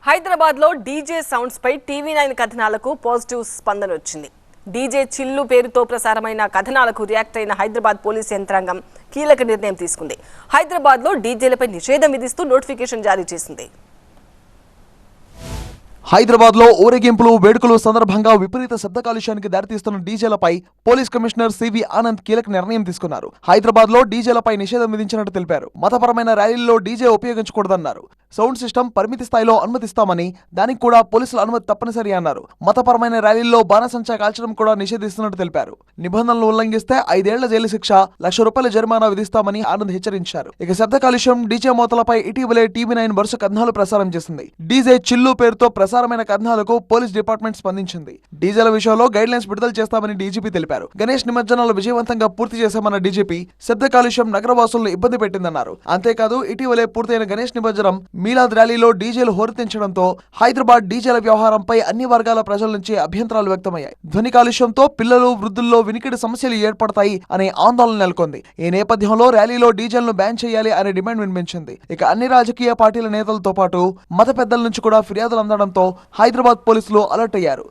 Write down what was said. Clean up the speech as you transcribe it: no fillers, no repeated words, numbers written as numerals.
హైదరాబాద్ లో DJ sounds పై TV9 కథనాలకు positive స్పందన వచ్చింది. డీజే చిల్లు పేరుతో ప్రసారమైన కథనాలకు రియాక్ట్ అయిన హైదరాబాద్ పోలీస్ యంత్రాంగం కీలక నిర్ణయం తీసుకుంది. హైదరాబాద్ లో డీజేలపై నిషేధం విధిస్తూ నోటిఫికేషన్ జారీ చేసింది. హైదరాబాద్ లో ఊరేగింపులు వేడుకలు సందర్భంగా విపరీత శబ్ద కాలుష్యానికి దారితీస్తున్న డీజేలపై పోలీస్ కమిషనర్ సివి ఆనంద్ కీలక నిర్ణయం తీసుకున్నారు. హైదరాబాద్ లో డీజేలపై నిషేధం విధించినట్టు తెలిపారు. మతపరమైన ర్యాలీల్లో డీజే ఉపయోగించకూడదన్నారు. సౌండ్ సిస్టమ్ పరిమితి స్థాయిలో అనుమతిస్తామని, దానికి కూడా పోలీసుల అనుమతి తప్పనిసరి అన్నారు. మతపరమైన ర్యాలీల్లో బాణసంచా కాల్చడం కూడా నిషేధిస్తున్నట్టు తెలిపారు. నిబంధనలు ఉల్లంఘిస్తే 5 ఏళ్ల జైలు శిక్ష, ₹1,00,000 జరిమానా విధిస్తామని ఆనంద్ హెచ్చరించారు. ఇక శబ్ద కాలుష్యం, డీజే మోతలపై ఇటీవలే టీవీ9 వరుస కథనాలు ప్రసారం చేసింది. డీజే చిల్లు పేరుతో ప్రసారమైన కథనాలకు పోలీస్ డిపార్ట్మెంట్ స్పందించింది. డీజేల విషయంలో గైడ్ లైన్స్ విడుదల చేస్తామని డీజీపీ తెలిపారు. గణేష్ నిమజ్జనాలు విజయవంతంగా పూర్తి చేశామన్న డీజీపీ, శబ్ద కాలుష్యం నగరవాసులను ఇబ్బంది పెట్టిందన్నారు. అంతేకాదు, ఇటీవలే పూర్తయిన గణేష్ నిమజ్జనం, మీలాద్ ర్యాలీలో డీజేలు హోరెత్తించడంతో హైదరాబాద్ డీజేల వ్యవహారంపై అన్ని వర్గాల ప్రజల నుంచి అభ్యంతరాలు వ్యక్తమయ్యాయి. ధ్వని కాలుష్యంతో పిల్లలు, వృద్ధుల్లో వినికిడి సమస్యలు ఏర్పడతాయి అనే ఆందోళన నెలకొంది. ఈ నేపథ్యంలో ర్యాలీలో డీజేలను బ్యాన్ చేయాలి అనే డిమాండ్ వినిపించింది. ఇక అన్ని రాజకీయ పార్టీల నేతలతో పాటు మత పెద్దల నుంచి కూడా ఫిర్యాదులు అందడంతో హైదరాబాద్ పోలీసులు అలర్ట్ అయ్యారు.